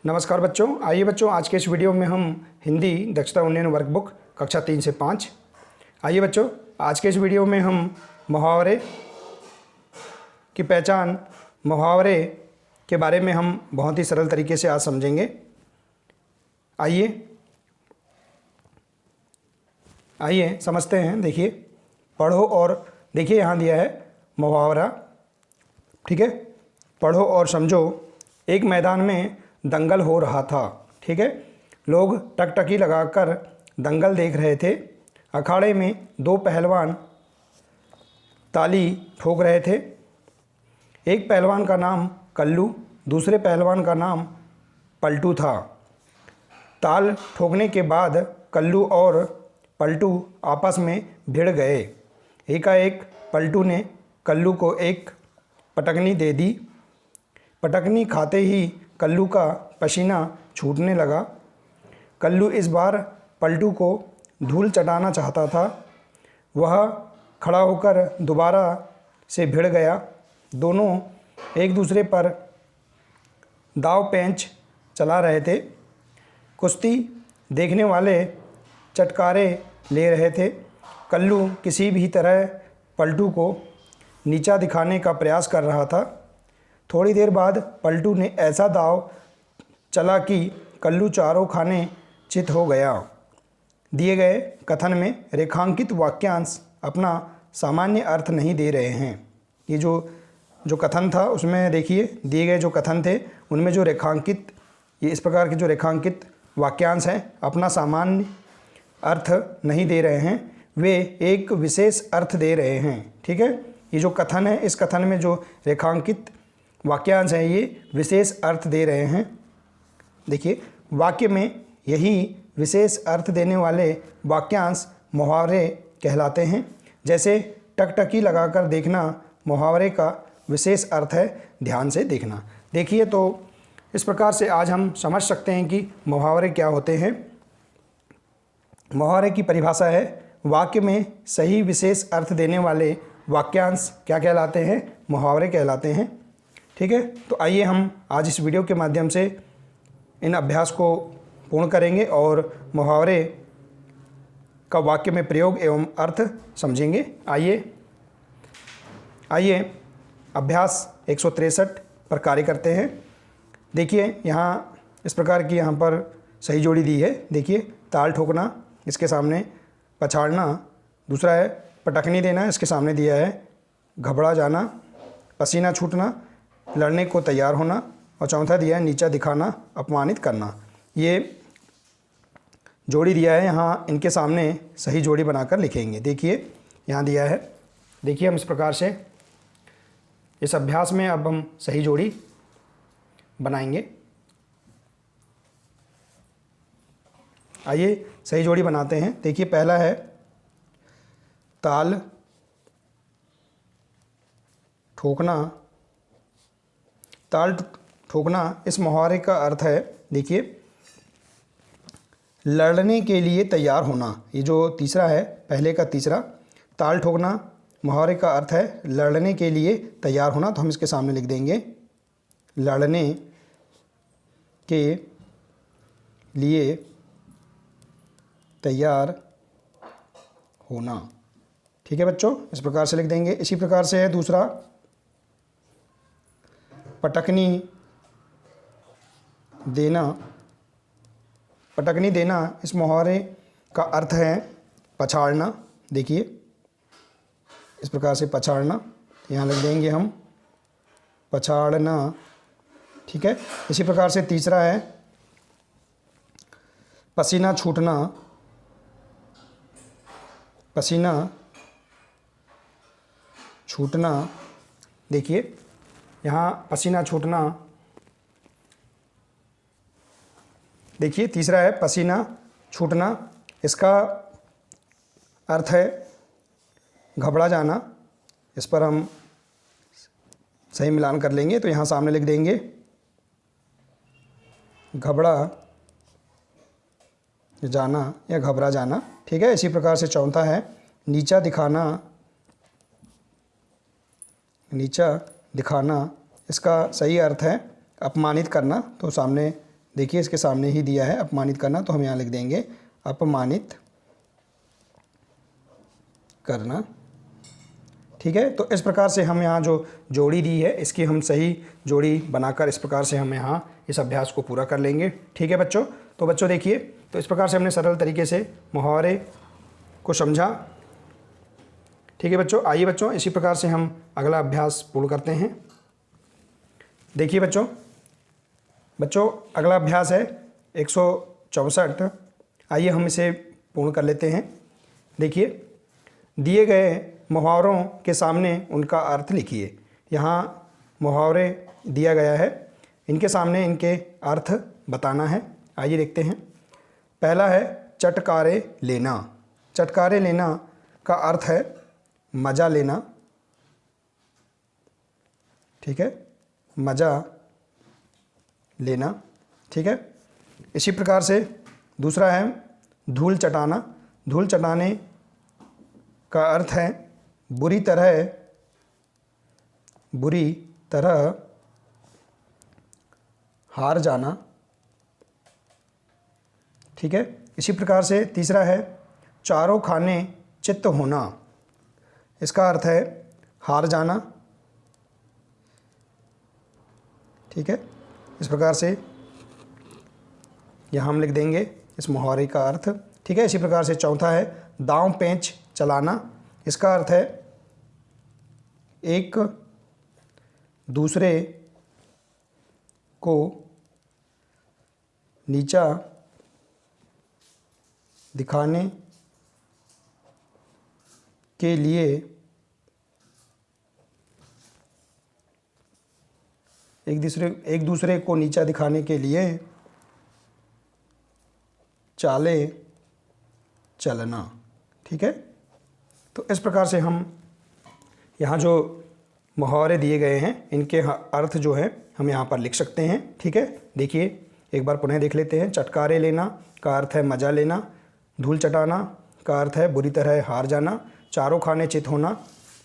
नमस्कार बच्चों, आइए बच्चों आज के इस वीडियो में हम हिंदी दक्षता उन्नयन वर्कबुक कक्षा 3 से 5। आइए बच्चों आज के इस वीडियो में हम मुहावरे की पहचान, मुहावरे के बारे में हम बहुत ही सरल तरीके से आज समझेंगे। आइए समझते हैं। देखिए, पढ़ो और देखिए यहाँ दिया है मुहावरा, ठीक है। पढ़ो और समझो। एक मैदान में दंगल हो रहा था, ठीक है। लोग टकटकी लगाकर दंगल देख रहे थे। अखाड़े में दो पहलवान ताली ठोक रहे थे। एक पहलवान का नाम कल्लू, दूसरे पहलवान का नाम पलटू था। ताल ठोकने के बाद कल्लू और पलटू आपस में भिड़ गए। एकाएक पलटू ने कल्लू को एक पटकनी दे दी। पटकनी खाते ही कल्लू का पसीना छूटने लगा। कल्लू इस बार पलटू को धूल चटाना चाहता था। वह खड़ा होकर दोबारा से भिड़ गया। दोनों एक दूसरे पर दाव पेंच चला रहे थे। कुश्ती देखने वाले चटकारे ले रहे थे। कल्लू किसी भी तरह पलटू को नीचा दिखाने का प्रयास कर रहा था। थोड़ी देर बाद पलटू ने ऐसा दाव चला कि कल्लू चारों खाने चित हो गया। दिए गए कथन में रेखांकित वाक्यांश अपना सामान्य अर्थ नहीं दे रहे हैं। ये जो कथन था उसमें देखिए, दिए गए जो कथन थे उनमें जो रेखांकित, ये इस प्रकार के जो रेखांकित वाक्यांश हैं अपना सामान्य अर्थ नहीं दे रहे हैं, वे एक विशेष अर्थ दे रहे हैं, ठीक है। ये जो कथन है, इस कथन में जो रेखांकित वाक्यांश हैं ये विशेष अर्थ दे रहे हैं। देखिए, वाक्य में यही विशेष अर्थ देने वाले वाक्यांश मुहावरे कहलाते हैं। जैसे टकटकी लगाकर देखना मुहावरे का विशेष अर्थ है, ध्यान से देखना। देखिए, तो इस प्रकार से आज हम समझ सकते हैं कि मुहावरे क्या होते हैं। मुहावरे की परिभाषा है, वाक्य में सही विशेष अर्थ देने वाले वाक्यांश क्या कहलाते हैं? मुहावरे कहलाते हैं, ठीक है। तो आइए हम आज इस वीडियो के माध्यम से इन अभ्यास को पूर्ण करेंगे और मुहावरे का वाक्य में प्रयोग एवं अर्थ समझेंगे। आइए अभ्यास 163 पर कार्य करते हैं। देखिए, यहाँ इस प्रकार की यहाँ पर सही जोड़ी दी है। देखिए, ताल ठोकना, इसके सामने पछाड़ना। दूसरा है पटकनी देना, इसके सामने दिया है घबरा जाना। पसीना छूटना, लड़ने को तैयार होना। और चौथा दिया है नीचा दिखाना, अपमानित करना। ये जोड़ी दिया है, यहाँ इनके सामने सही जोड़ी बनाकर लिखेंगे। देखिए, यहाँ दिया है। देखिए, हम इस प्रकार से इस अभ्यास में अब हम सही जोड़ी बनाएंगे। आइए सही जोड़ी बनाते हैं। देखिए, पहला है ताल ठोकना। ताल ठोकना इस मुहावरे का अर्थ है, देखिए, लड़ने के लिए तैयार होना। ये जो तीसरा है, पहले का तीसरा, ताल ठोकना मुहावरे का अर्थ है लड़ने के लिए तैयार होना। तो हम इसके सामने लिख देंगे लड़ने के लिए तैयार होना, ठीक है बच्चों। इस प्रकार से लिख देंगे। इसी प्रकार से है दूसरा, पटकनी देना। पटकनी देना इस मुहावरे का अर्थ है पछाड़ना। देखिए, इस प्रकार से पछाड़ना, यहाँ लिख देंगे हम पछाड़ना, ठीक है। इसी प्रकार से तीसरा है पसीना छूटना। पसीना छूटना, देखिए, यहाँ पसीना छूटना, देखिए तीसरा है पसीना छूटना। इसका अर्थ है घबरा जाना। इस पर हम सही मिलान कर लेंगे। तो यहाँ सामने लिख देंगे घबरा जाना या घबरा जाना, ठीक है। इसी प्रकार से चौथा है नीचा दिखाना। नीचा दिखाना, इसका सही अर्थ है अपमानित करना। तो सामने देखिए इसके सामने ही दिया है अपमानित करना, तो हम यहाँ लिख देंगे अपमानित करना। ठीक है, तो इस प्रकार से हम यहाँ जो जोड़ी दी है इसकी हम सही जोड़ी बनाकर इस प्रकार से हम यहाँ इस अभ्यास को पूरा कर लेंगे। ठीक है बच्चों, तो बच्चों देखिए, तो इस प्रकार से हमने सरल तरीके से मुहावरे को समझा। ठीक है बच्चों, आइए बच्चों इसी प्रकार से हम अगला अभ्यास पूर्ण करते हैं। देखिए बच्चों अगला अभ्यास है 164। आइए हम इसे पूर्ण कर लेते हैं। देखिए, दिए गए मुहावरों के सामने उनका अर्थ लिखिए। यहाँ मुहावरे दिया गया है, इनके सामने इनके अर्थ बताना है। आइए देखते हैं। पहला है चटकारे लेना। चटकारे लेना का अर्थ है मज़ा लेना। ठीक है, मज़ा लेना। ठीक है, इसी प्रकार से दूसरा है धूल चटाना। धूल चटाने का अर्थ है बुरी तरह हार जाना। ठीक है, इसी प्रकार से तीसरा है चारों खाने चित्त होना। इसका अर्थ है हार जाना। ठीक है, इस प्रकार से यहाँ हम लिख देंगे इस मुहावरे का अर्थ। ठीक है, इसी प्रकार से चौथा है दांव पेंच चलाना। इसका अर्थ है एक दूसरे को नीचा दिखाने के लिए एक दूसरे को नीचा दिखाने के लिए चालें चलना। ठीक है, तो इस प्रकार से हम यहाँ जो मुहावरे दिए गए हैं इनके अर्थ जो है हम यहाँ पर लिख सकते हैं। ठीक है, देखिए एक बार पुनः देख लेते हैं। चटकारे लेना का अर्थ है मज़ा लेना। धूल चटाना का अर्थ है बुरी तरह हार जाना। चारों खाने चित होना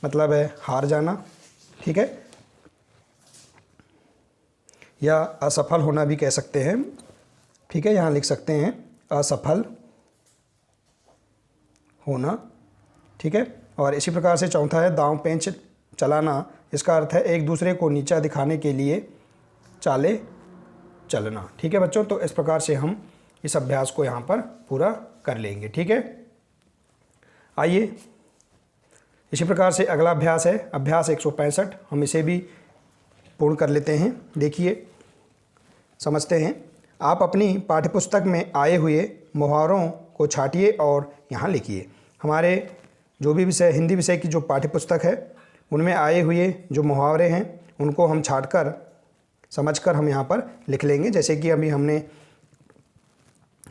मतलब है हार जाना। ठीक है, या असफल होना भी कह सकते हैं। ठीक है, यहाँ लिख सकते हैं असफल होना। ठीक है, और इसी प्रकार से चौथा है दांव पेंच चलाना। इसका अर्थ है एक दूसरे को नीचा दिखाने के लिए चाले चलना। ठीक है बच्चों, तो इस प्रकार से हम इस अभ्यास को यहाँ पर पूरा कर लेंगे। ठीक है, आइए इसी प्रकार से अगला अभ्यास है अभ्यास 165। हम इसे भी पूर्ण कर लेते हैं। देखिए, समझते हैं। आप अपनी पाठ्यपुस्तक में आए हुए मुहावरों को छांटिए और यहाँ लिखिए। हमारे जो भी विषय हिंदी विषय की जो पाठ्यपुस्तक है उनमें आए हुए जो मुहावरे हैं उनको हम छांटकर समझकर हम यहाँ पर लिख लेंगे। जैसे कि अभी हमने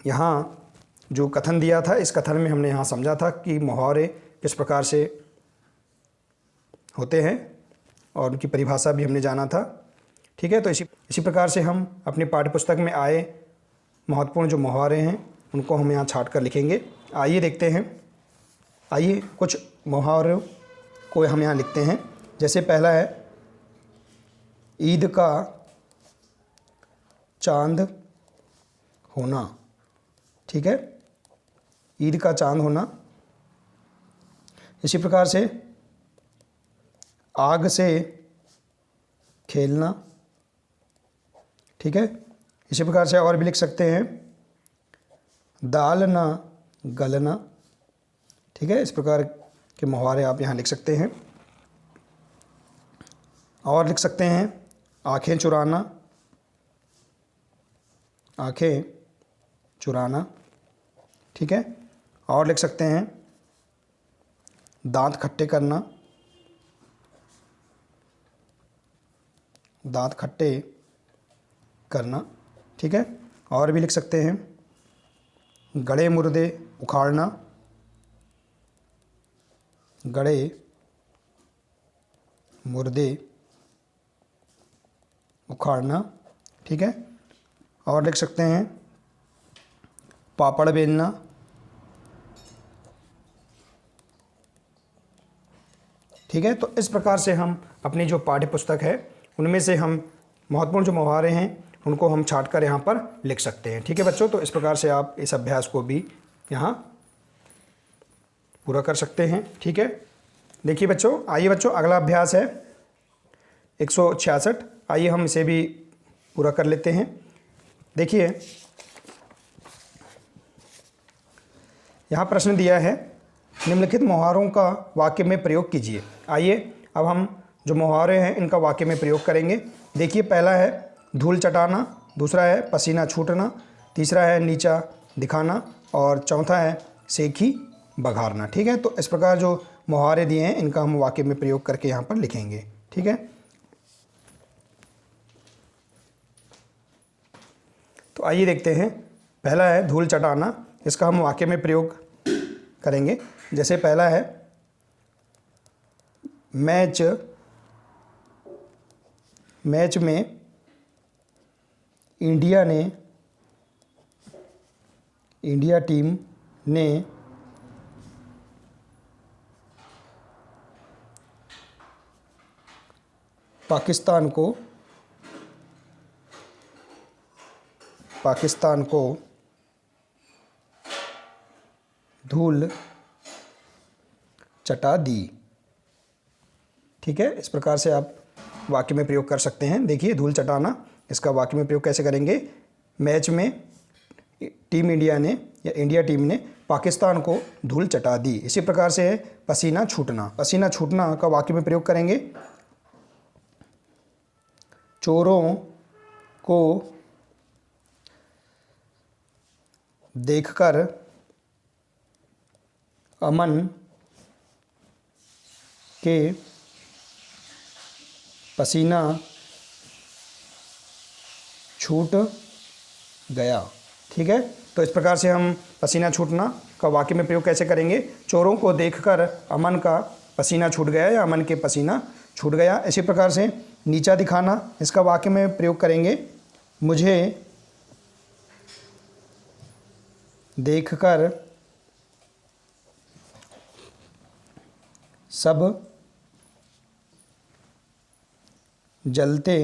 यहाँ जो कथन दिया था, इस कथन में हमने यहाँ समझा था कि मुहावरे किस प्रकार से होते हैं और उनकी परिभाषा भी हमने जाना था। ठीक है, तो इसी प्रकार से हम अपनी पाठ्यपुस्तक में आए महत्वपूर्ण जो मुहावरे हैं उनको हम यहाँ छांट कर लिखेंगे। आइए देखते हैं। आइए कुछ मुहावरों को हम यहाँ लिखते हैं। जैसे पहला है ईद का चांद होना। ठीक है, ईद का चांद होना। इसी प्रकार से आग से खेलना। ठीक है, इसी प्रकार से और भी लिख सकते हैं दाल ना गलना। ठीक है, इस प्रकार के मुहावरे आप यहाँ लिख सकते हैं। और लिख सकते हैं आँखें चुराना। आँखें चुराना। ठीक है, और लिख सकते हैं दांत खट्टे करना। दांत खट्टे करना। ठीक है, और भी लिख सकते हैं गड़े मुर्दे उखाड़ना। गड़े मुर्दे उखाड़ना। ठीक है, और लिख सकते हैं पापड़ बेलना। ठीक है, तो इस प्रकार से हम अपनी जो पाठ्य पुस्तक है उनमें से हम महत्वपूर्ण जो मुहावरे हैं उनको हम छाट कर यहाँ पर लिख सकते हैं। ठीक है बच्चों, तो इस प्रकार से आप इस अभ्यास को भी यहाँ पूरा कर सकते हैं। ठीक है, देखिए बच्चों, आइए बच्चों अगला अभ्यास है 166। आइए हम इसे भी पूरा कर लेते हैं। देखिए यहाँ प्रश्न दिया है, निम्नलिखित मुहावरों का वाक्य में प्रयोग कीजिए। आइए अब हम जो मुहावरे हैं इनका वाक्य में प्रयोग करेंगे। देखिए पहला है धूल चटाना, दूसरा है पसीना छूटना, तीसरा है नीचा दिखाना और चौथा है सेखी बघारना। ठीक है, तो इस प्रकार जो मुहावरे दिए हैं इनका हम वाक्य में प्रयोग करके यहाँ पर लिखेंगे। ठीक है, तो आइए देखते हैं। पहला है धूल चटाना, इसका हम वाक्य में प्रयोग करेंगे। जैसे पहला है मैच में इंडिया टीम ने पाकिस्तान को धूल चटा दी। ठीक है, इस प्रकार से आप वाक्य में प्रयोग कर सकते हैं। देखिए धूल चटाना, इसका वाक्य में प्रयोग कैसे करेंगे। मैच में टीम इंडिया ने या इंडिया टीम ने पाकिस्तान को धूल चटा दी। इसी प्रकार से है पसीना छूटना, पसीना छूटना का वाक्य में प्रयोग करेंगे। चोरों को देखकर अमन के पसीना छूट गया। ठीक है, तो इस प्रकार से हम पसीना छूटना का वाक्य में प्रयोग कैसे करेंगे। चोरों को देखकर अमन का पसीना छूट गया या अमन के पसीना छूट गया। इसी प्रकार से नीचा दिखाना, इसका वाक्य में प्रयोग करेंगे। मुझे देखकर सब जलते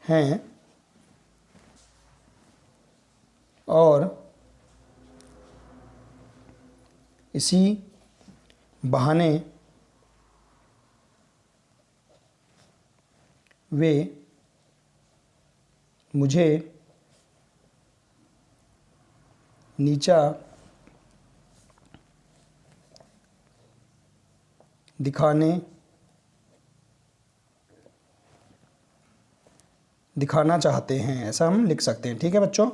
हैं और इसी बहाने वे मुझे नीचा दिखाना चाहते हैं, ऐसा हम लिख सकते हैं। ठीक है बच्चों,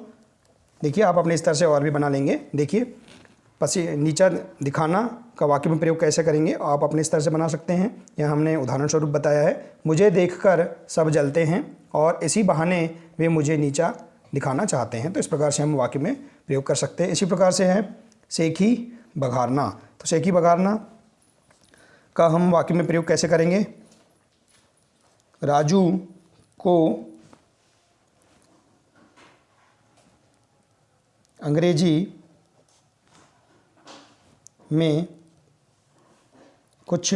देखिए आप अपने स्तर से और भी बना लेंगे। देखिए नीचा दिखाना का वाक्य में प्रयोग कैसे करेंगे, आप अपने स्तर से बना सकते हैं। यहाँ हमने उदाहरण स्वरूप बताया है, मुझे देखकर सब जलते हैं और इसी बहाने वे मुझे नीचा दिखाना चाहते हैं। तो इस प्रकार से हम वाक्य में प्रयोग कर सकते हैं। इसी प्रकार से है सेखी बघारना, तो सेखी बघारना का हम वाक्य में प्रयोग कैसे करेंगे। राजू को अंग्रेजी में कुछ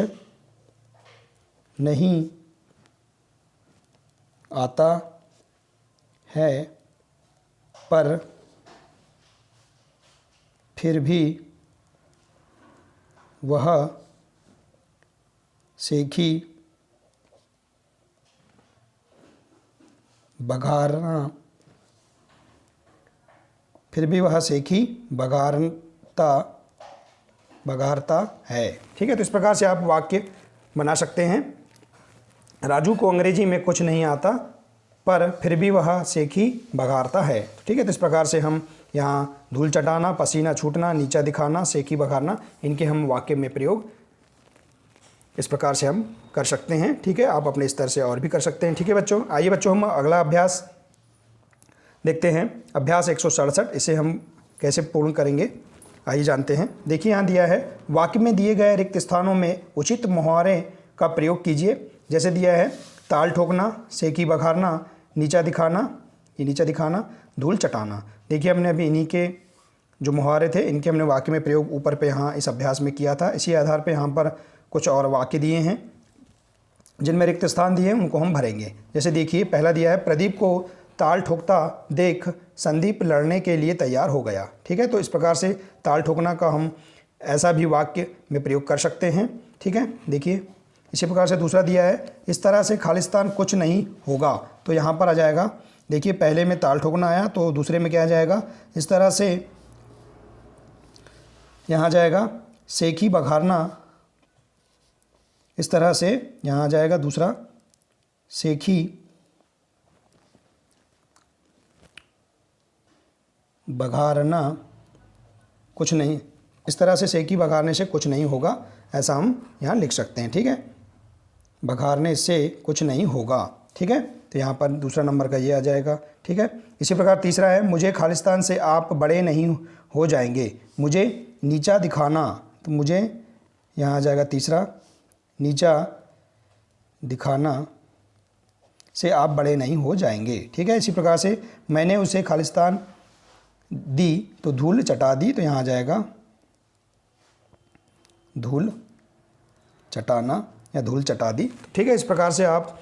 नहीं आता है, पर फिर भी वह सेखी बघारता है। ठीक है, तो इस प्रकार से आप वाक्य बना सकते हैं। राजू को अंग्रेजी में कुछ नहीं आता, पर फिर भी वह सेखी बघारता है। ठीक है, तो इस प्रकार से हम यहाँ धूल चटाना, पसीना छूटना, नीचा दिखाना, सेखी बघारना, इनके हम वाक्य में प्रयोग इस प्रकार से हम कर सकते हैं। ठीक है, आप अपने स्तर से और भी कर सकते हैं। ठीक है बच्चों, आइए बच्चों हम अगला अभ्यास देखते हैं। अभ्यास 167, इसे हम कैसे पूर्ण करेंगे आइए जानते हैं। देखिए यहाँ दिया है, वाक्य में दिए गए रिक्त स्थानों में उचित मुहावरे का प्रयोग कीजिए। जैसे दिया है ताल ठोकना, सेखी बघारना, नीचा दिखाना, ये नीचा दिखाना, धूल चटाना। देखिए हमने अभी इन्हीं के जो मुहावरे थे इनके हमने वाक्य में प्रयोग ऊपर पे यहाँ इस अभ्यास में किया था। इसी आधार पे यहाँ पर कुछ और वाक्य दिए हैं। जिनमें रिक्त स्थान दिए हैं उनको हम भरेंगे। जैसे देखिए पहला दिया है, प्रदीप को ताल ठोकता देख संदीप लड़ने के लिए तैयार हो गया। ठीक है, तो इस प्रकार से ताल ठोकना का हम ऐसा भी वाक्य में प्रयोग कर सकते हैं। ठीक है, देखिए इसी प्रकार से दूसरा दिया है, इस तरह से खालिस्तान कुछ नहीं होगा। तो यहाँ पर आ जाएगा, देखिए पहले में ताल ठोकना आया तो दूसरे में क्या आ जाएगा, इस तरह से यहाँ आ जाएगा सेखी बघारना, इस तरह से यहाँ आ जाएगा दूसरा सेखी बघारना कुछ नहीं, इस तरह से सेखी बघारने से कुछ नहीं होगा, ऐसा हम यहाँ लिख सकते हैं। ठीक है, बघारने से कुछ नहीं होगा। ठीक है, तो यहाँ पर दूसरा नंबर का ये आ जाएगा। ठीक है, इसी प्रकार तीसरा है, मुझे खालिस्तान से आप बड़े नहीं हो जाएंगे, मुझे नीचा दिखाना। तो मुझे यहाँ आ जाएगा तीसरा, नीचा दिखाना से आप बड़े नहीं हो जाएंगे। ठीक है, इसी प्रकार से मैंने उसे खालिस्तान दी तो धूल चटा दी। तो यहाँ आ जाएगा धूल चटाना या धूल चटा दी। ठीक है, इस प्रकार से आप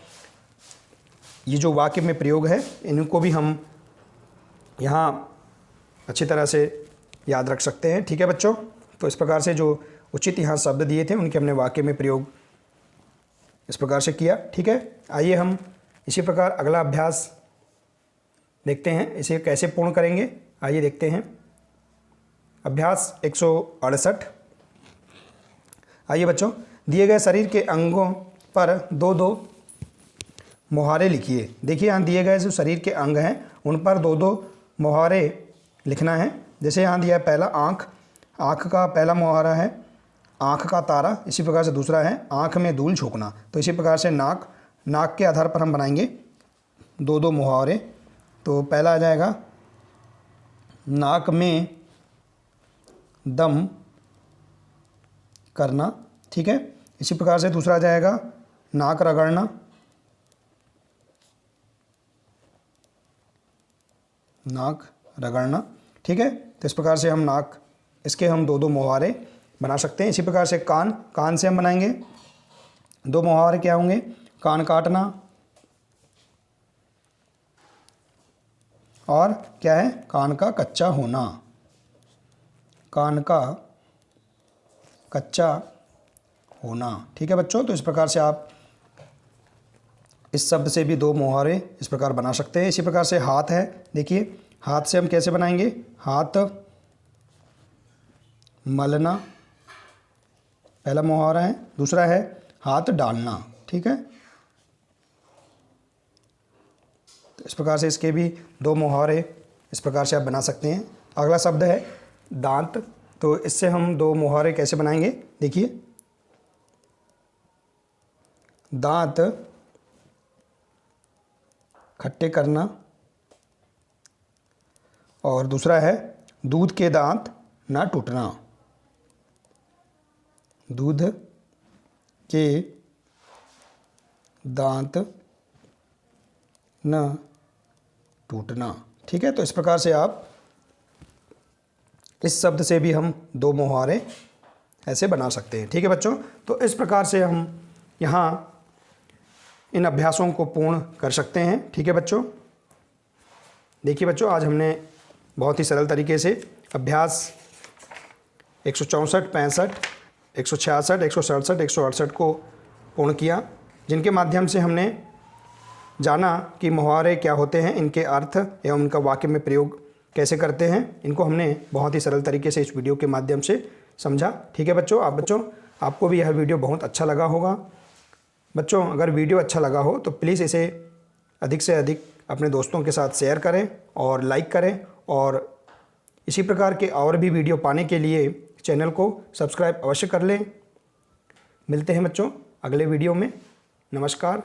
ये जो वाक्य में प्रयोग है इनको भी हम यहाँ अच्छी तरह से याद रख सकते हैं। ठीक है बच्चों, तो इस प्रकार से जो उचित यहाँ शब्द दिए थे उनके हमने वाक्य में प्रयोग इस प्रकार से किया। ठीक है, आइए हम इसी प्रकार अगला अभ्यास देखते हैं, इसे कैसे पूर्ण करेंगे। आइए देखते हैं अभ्यास 168। आइए बच्चों, दिए गए शरीर के अंगों पर दो दो मुहारे लिखिए। देखिए यहाँ दिए गए जो शरीर के अंग हैं उन पर दो दो मुहारे लिखना है। जैसे यहाँ दिया है पहला आँख, आँख का पहला मुहारा है आँख का तारा। इसी प्रकार से दूसरा है आँख में धूल झोंकना। तो इसी प्रकार से नाक, नाक के आधार पर हम बनाएंगे दो दो मुहावरे। तो पहला आ जाएगा नाक में दम करना। ठीक है, इसी प्रकार से दूसरा आ जाएगा नाक रगड़ना, नाक रगड़ना। ठीक है, तो इस प्रकार से हम नाक, इसके हम दो दो मुहावरे बना सकते हैं। इसी प्रकार से कान, कान से हम बनाएंगे दो मुहावरे क्या होंगे, कान काटना और क्या है, कान का कच्चा होना, कान का कच्चा होना। ठीक है बच्चों, तो इस प्रकार से आप इस शब्द से भी दो मुहावरे इस प्रकार बना सकते हैं। इसी प्रकार से हाथ है, देखिए हाथ से हम कैसे बनाएंगे, हाथ मलना पहला मुहावरा है, दूसरा है हाथ डालना। ठीक है, तो इस प्रकार से इसके भी दो मुहावरे इस प्रकार से आप बना सकते हैं। अगला शब्द है दांत। तो इससे हम दो मुहावरे कैसे बनाएंगे, देखिए दांत खट्टे करना और दूसरा है दूध के दांत ना टूटना, दूध के दांत न टूटना। ठीक है, तो इस प्रकार से आप इस शब्द से भी हम दो मुहावरे ऐसे बना सकते हैं। ठीक है बच्चों, तो इस प्रकार से हम यहाँ इन अभ्यासों को पूर्ण कर सकते हैं। ठीक है बच्चों, देखिए बच्चों आज हमने बहुत ही सरल तरीके से अभ्यास 164, 65, 166, 167, 168 को पूर्ण किया, जिनके माध्यम से हमने जाना कि मुहावरे क्या होते हैं, इनके अर्थ एवं उनका वाक्य में प्रयोग कैसे करते हैं। इनको हमने बहुत ही सरल तरीके से इस वीडियो के माध्यम से समझा। ठीक है बच्चों, आपको भी यह वीडियो बहुत अच्छा लगा होगा। बच्चों अगर वीडियो अच्छा लगा हो तो प्लीज़ इसे अधिक से अधिक अपने दोस्तों के साथ शेयर करें और लाइक करें, और इसी प्रकार के और भी वीडियो पाने के लिए चैनल को सब्सक्राइब अवश्य कर लें। मिलते हैं बच्चों अगले वीडियो में। नमस्कार।